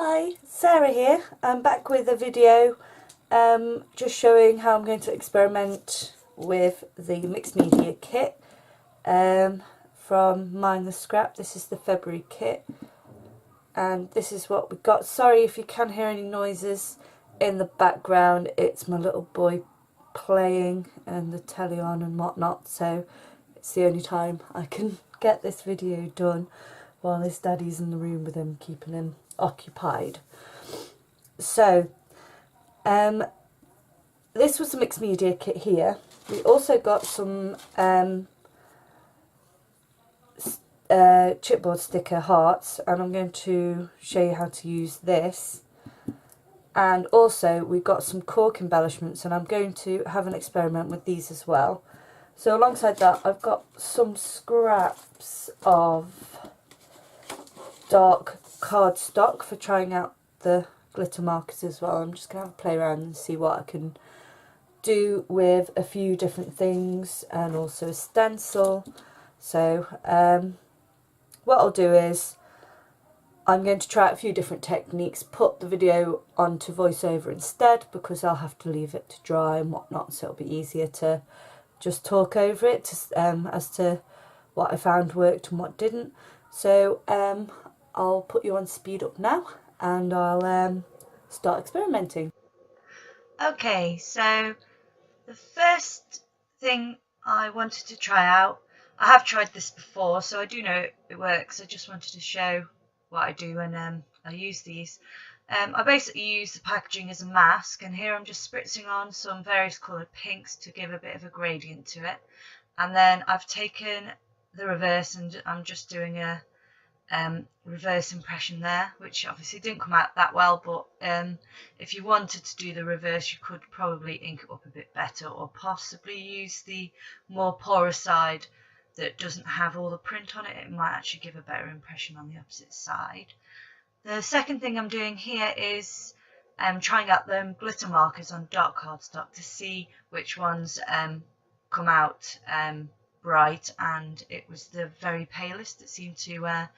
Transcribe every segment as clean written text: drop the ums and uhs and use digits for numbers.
Hi, Sarah here. I'm back with a video just showing how I'm going to experiment with the mixed media kit from Mind the Scrap. This is the February kit and this is what we got. Sorry if you can hear any noises in the background, it's my little boy playing and the telly on and whatnot, so it's the only time I can get this video done while his daddy's in the room with him, keeping him occupied. So this was the mixed media kit here. We also got some chipboard sticker hearts, and I'm going to show you how to use this. And also we got some cork embellishments, and I'm going to have an experiment with these as well. So alongside that I've got some scraps of dark cardstock for trying out the glitter markers as well. I'm just going to have a play around and see what I can do with a few different things, and also a stencil. So what I'll do is I'm going to try out a few different techniques, put the video onto voiceover instead because I'll have to leave it to dry and whatnot, so it'll be easier to just talk over it as to what I found worked and what didn't. So I'll put you on speed up now and I'll start experimenting. Okay, so the first thing I wanted to try out, I have tried this before so I do know it works. I just wanted to show what I do when I use these. I basically use the packaging as a mask, and here I'm just spritzing on some various coloured pinks to give a bit of a gradient to it. And then I've taken the reverse and I'm just doing a reverse impression there, which obviously didn't come out that well, but if you wanted to do the reverse you could probably ink it up a bit better, or possibly use the more porous side that doesn't have all the print on it. It might actually give a better impression on the opposite side. The second thing I'm doing here is trying out them glitter markers on dark cardstock to see which ones come out bright, and it was the very palest that seemed to I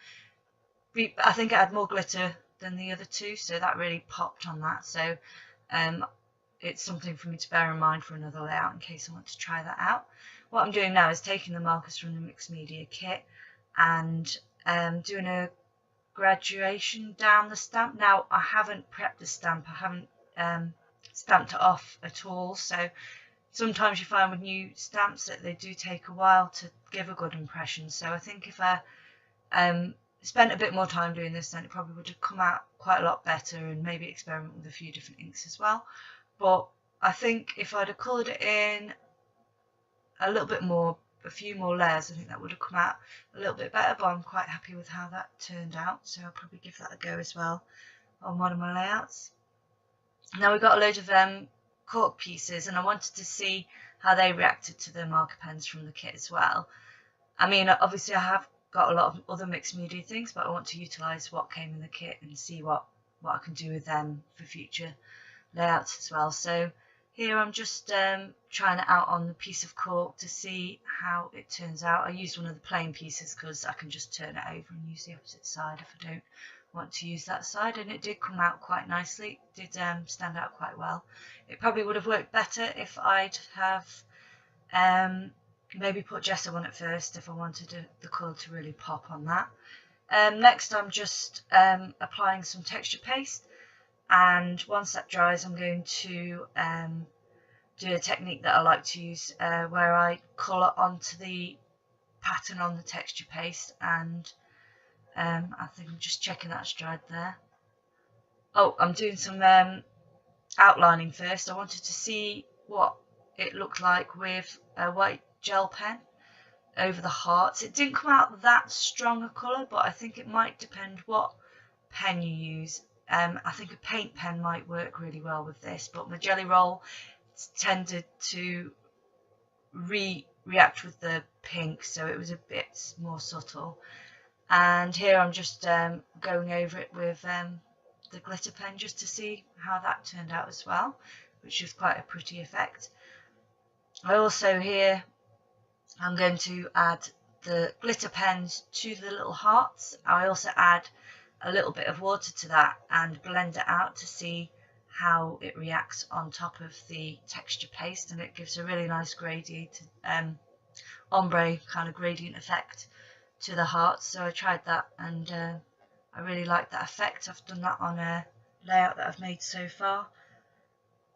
think it had more glitter than the other two, so that really popped on that. So it's something for me to bear in mind for another layout in case I want to try that out. What I'm doing now is taking the markers from the mixed media kit and doing a graduation down the stamp. Now I haven't prepped the stamp, I haven't stamped it off at all, so sometimes you find with new stamps that they do take a while to give a good impression. So I think if I spent a bit more time doing this, then it probably would have come out quite a lot better, and maybe experiment with a few different inks as well. But I think if I'd have coloured it in a little bit more, a few more layers, I think that would have come out a little bit better, but I'm quite happy with how that turned out, so I'll probably give that a go as well on one of my layouts. Now we've got a load of cork pieces, and I wanted to see how they reacted to the marker pens from the kit as well. I mean, obviously I have got a lot of other mixed media things, but I want to utilise what came in the kit and see what I can do with them for future layouts as well. So here I'm just trying it out on the piece of cork to see how it turns out. I used one of the plain pieces because I can just turn it over and use the opposite side if I don't want to use that side, and it did come out quite nicely. It did stand out quite well. It probably would have worked better if I'd have maybe put gesso on it first if I wanted the colour to really pop on that. Next I'm just applying some texture paste, and once that dries I'm going to do a technique that I like to use where I colour onto the pattern on the texture paste, and I think I'm just checking that's dried there. Oh, I'm doing some outlining first. I wanted to see what it looked like with a white gel pen over the hearts. It didn't come out that strong a colour, but I think it might depend what pen you use. I think a paint pen might work really well with this, but my jelly roll tended to react with the pink, so it was a bit more subtle. And here I'm just going over it with the glitter pen just to see how that turned out as well, which is quite a pretty effect. I also here I'm going to add the glitter pens to the little hearts. I also add a little bit of water to that and blend it out to see how it reacts on top of the texture paste, and it gives a really nice gradient, ombre kind of gradient effect to the hearts. So I tried that, and I really like that effect. I've done that on a layout that I've made so far.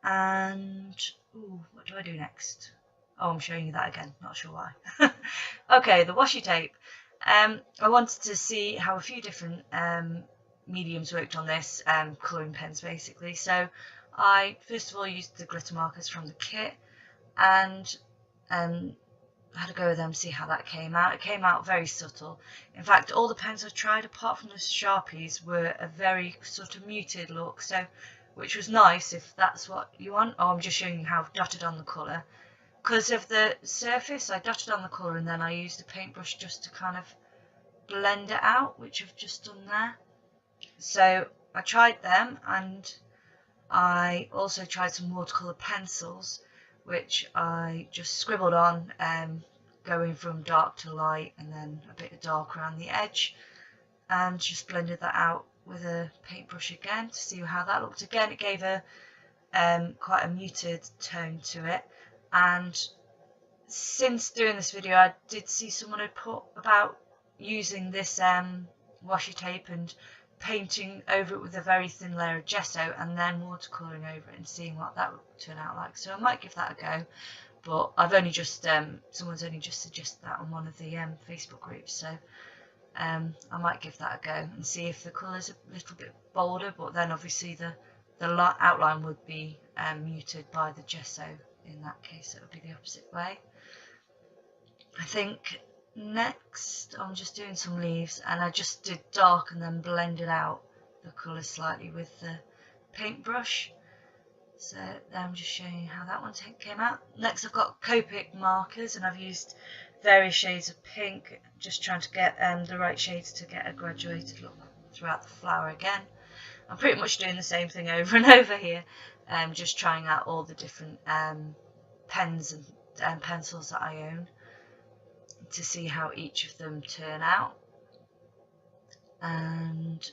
And what do I do next? Oh, I'm showing you that again, not sure why. Okay, the washi tape. I wanted to see how a few different mediums worked on this, colouring pens basically. So I first of all used the glitter markers from the kit, and had to go with them to see how that came out. It came out very subtle. In fact, all the pens I tried apart from the Sharpies were a very sort of muted look, so which was nice if that's what you want. Oh, I'm just showing you how I've dotted on the colour. Because of the surface, I dotted on the colour and then I used a paintbrush just to kind of blend it out, which I've just done there. So I tried them, and I also tried some watercolour pencils, which I just scribbled on, going from dark to light and then a bit of dark around the edge, and just blended that out with a paintbrush again to see how that looked. Again, it gave a quite a muted tone to it. And since doing this video, I did see someone had put about using this washi tape and painting over it with a very thin layer of gesso and then watercolouring over it and seeing what that would turn out like. So I might give that a go, but I've only just someone's only just suggested that on one of the Facebook groups, so I might give that a go and see if the colour's a little bit bolder, but then obviously the outline would be muted by the gesso. In that case, it would be the opposite way. I think next I'm just doing some leaves, and I just did dark and then blended out the colour slightly with the paintbrush. So I'm just showing you how that one came out. Next I've got Copic markers, and I've used various shades of pink, just trying to get the right shades to get a graduated look throughout the flower again. I'm pretty much doing the same thing over and over here, just trying out all the different pens and pencils that I own to see how each of them turn out. And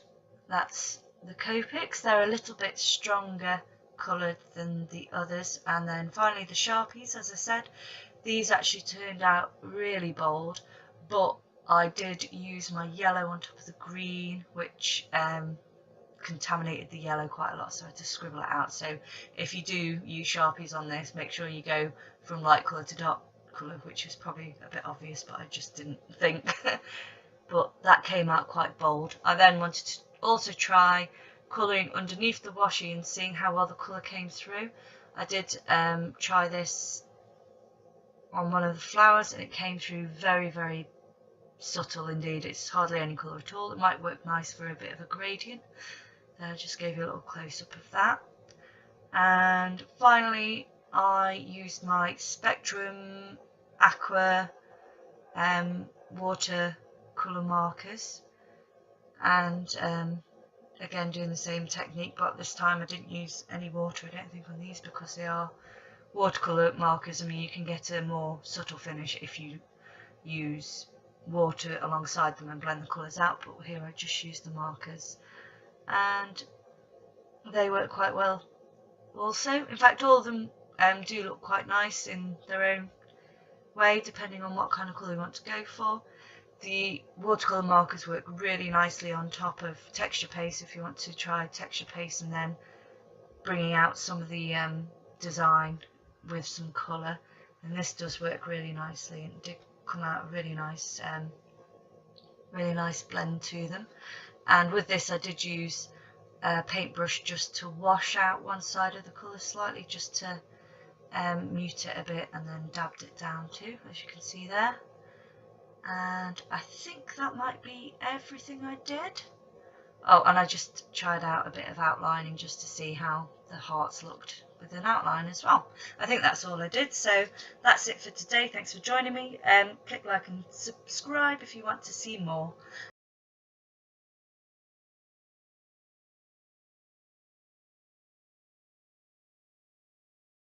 that's the Copics. They're a little bit stronger coloured than the others. And then finally the Sharpies, as I said, these actually turned out really bold, but I did use my yellow on top of the green, which contaminated the yellow quite a lot, so I had to scribble it out. So if you do use Sharpies on this, make sure you go from light colour to dark colour, which is probably a bit obvious, but I just didn't think. But that came out quite bold. I then wanted to also try colouring underneath the washi and seeing how well the colour came through. I did try this on one of the flowers, and it came through very, very subtle indeed. It's hardly any colour at all. It might work nice for a bit of a gradient. I just gave you a little close-up of that. And finally I used my Spectrum Aqua watercolour markers, and again doing the same technique, but this time I didn't use any water, I don't think, on these, because they are watercolour markers. I mean, you can get a more subtle finish if you use water alongside them and blend the colours out, but here I just used the markers, and they work quite well also. In fact, all of them do look quite nice in their own way, depending on what kind of colour you want to go for. The watercolour markers work really nicely on top of texture paste if you want to try texture paste and then bringing out some of the design with some colour, and this does work really nicely, and it did come out a really nice blend to them. And with this I did use a paintbrush just to wash out one side of the colour slightly, just to mute it a bit, and then dabbed it down too, as you can see there. And I think that might be everything I did. Oh, and I just tried out a bit of outlining just to see how the hearts looked with an outline as well. I think that's all I did, so that's it for today. Thanks for joining me. Click like and subscribe if you want to see more.